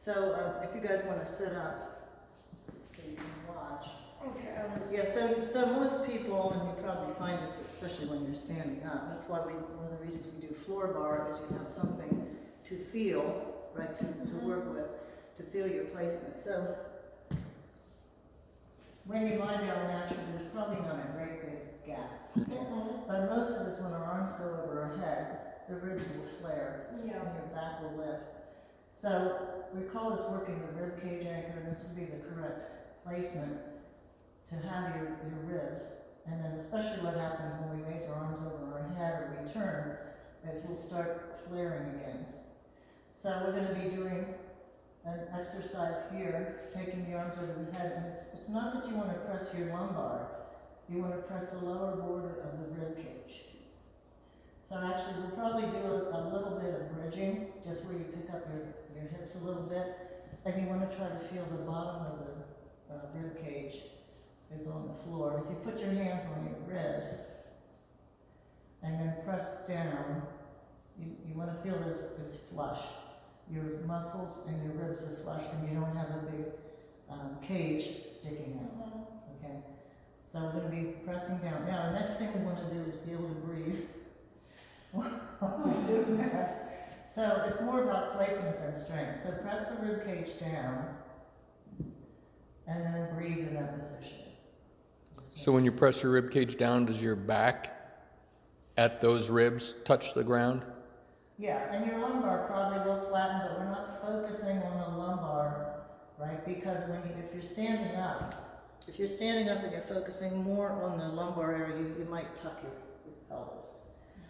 So if you guys want to sit up so you can watch. Okay, Yeah, so most people, and you probably find this especially when you're standing up, that's why one of the reasons we do floor bar is you have something to feel, right, to work with, to feel your placement. So when you lie down naturally, there's probably not a great big gap. But most of us, when our arms go over our head, the ribs will flare and your back will lift. So we call this working the rib cage anchor, and this would be the correct placement to have your ribs. And then especially what happens when we raise our arms over our head or we turn is we'll start flaring again. So we're going to be doing an exercise here, taking the arms over the head, and it's not that you want to press your lumbar, you want to press the lower border of the rib cage. So actually we'll probably do a little bit of bridging, just where you pick up your hips a little bit, and you want to try to feel the bottom of the rib cage is on the floor. If you put your hands on your ribs and then press down, you want to feel this flush. Your muscles and your ribs are flush and you don't have a big cage sticking out. Okay? So we're going to be pressing down. Now the next thing we want to do is be able to breathe while we do that. So it's more about placement than strength. So press the rib cage down and then breathe in that position. So when you press your rib cage down, does your back at those ribs touch the ground? Yeah, and your lumbar probably will flatten, but we're not focusing on the lumbar, right? Because if you're standing up and you're focusing more on the lumbar area, you might tuck your pelvis.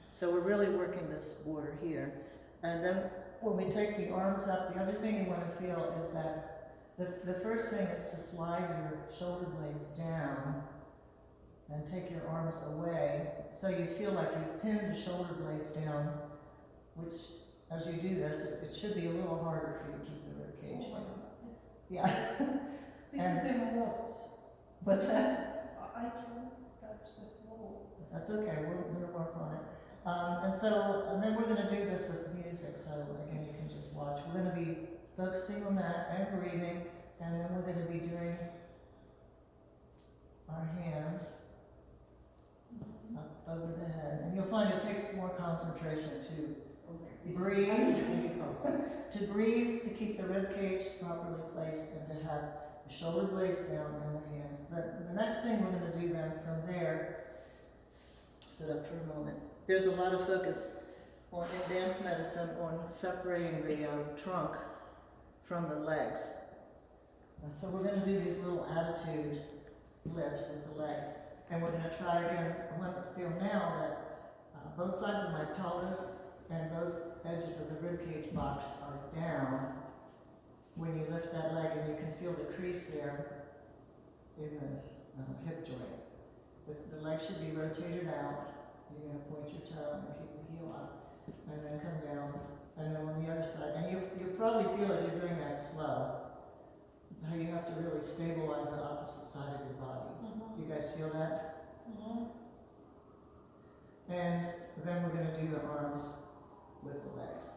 So we're really working this border here. And then when we take the arms up, the other thing you want to feel is that the first thing is to slide your shoulder blades down and take your arms away so you feel like you've pinned the shoulder blades down, which, as you do this, it should be a little harder for you to keep the rib cage down. Yeah. This is the most. What's that? I can't touch the floor. That's okay, we're going to work on it. And then we're going to do this with music, so again, you can just watch. We're going to be focusing on that and breathing, and then we're going to be doing our hands up over the head. And you'll find it takes more concentration to breathe, to keep the rib cage properly placed, and to have the shoulder blades down and the hands. The next thing we're going to do then from there, sit up for a moment. There's a lot of focus in dance medicine on separating the trunk from the legs. So we're going to do these little attitude lifts with the legs. And we're going to try again. I want to feel now that both sides of my pelvis and both edges of the ribcage box are down when you lift that leg, and you can feel the crease there in the hip joint. The leg should be rotated out. You're going to point your toe and keep the heel up, and then come down, and then on the other side. And you'll probably feel as you're doing that slow, how you have to really stabilize the opposite side of your body. You guys feel that? And then we're going to do the arms with the legs.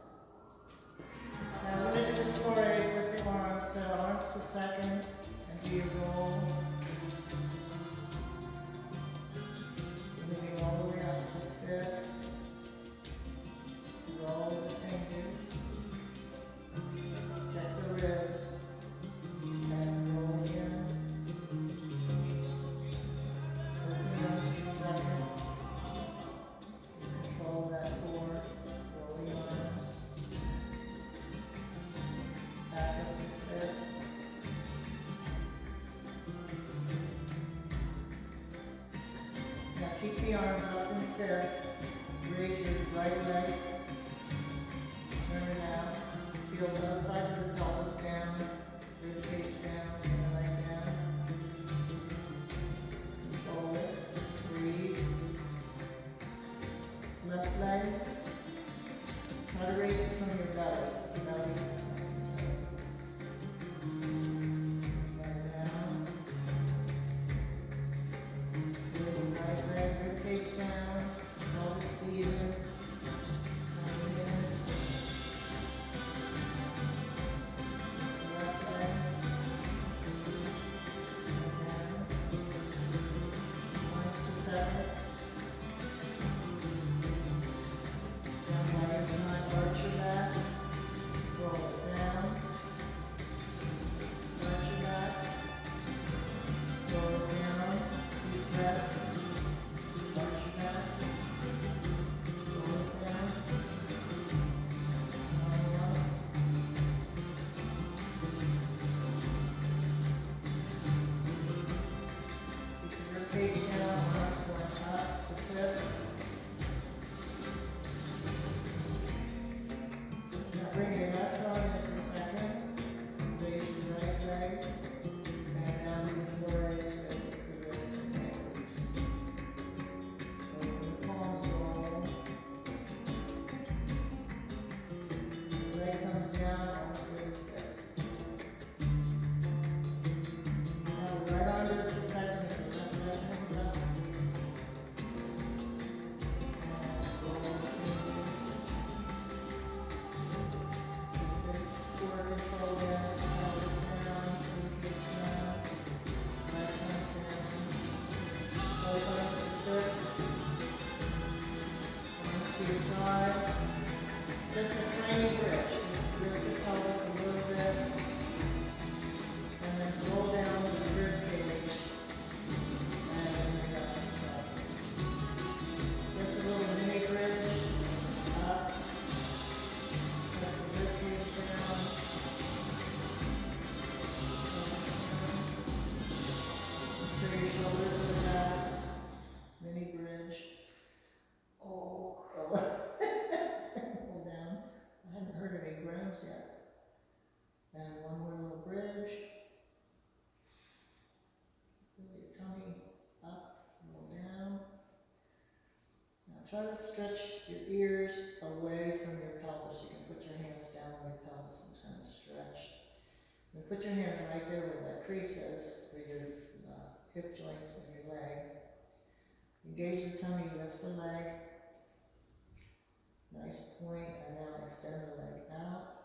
Now we're going to do the forays with the arms. So arms to second, and do your roll. Moving all the way up to fifth. Roll the fingers. Check the ribs. And roll again. Put the arms to second. Control that core. Roll the arms. Back up to fifth. Now keep the arms up in fifth. Raise your right leg. Turn it out. Feel both sides of the pelvis down. Rib cage down. And the leg down. Control it. Breathe. Left leg. Try to raise it from your belly. Belly. Nice and tight. Leg down. Twist right leg, rib cage down, pelvis even, tummy in. side. Just a tiny bridge, just lift the pelvis a little bit. And then roll down to the rib cage. And then you got this pelvis. Just a little mini bridge. Up. Press the rib cage down. Make sure your shoulders are relaxed. Mini bridge. Oh. Pull down. I haven't heard any groans yet. And one more little bridge. Pull your tummy up, roll down. Now try to stretch your ears away from your pelvis. You can put your hands down on your pelvis and kind of stretch. And put your hands right there where that crease is, where your hip joints and your leg. Engage the tummy, lift the leg. Nice point, and now extend the leg out.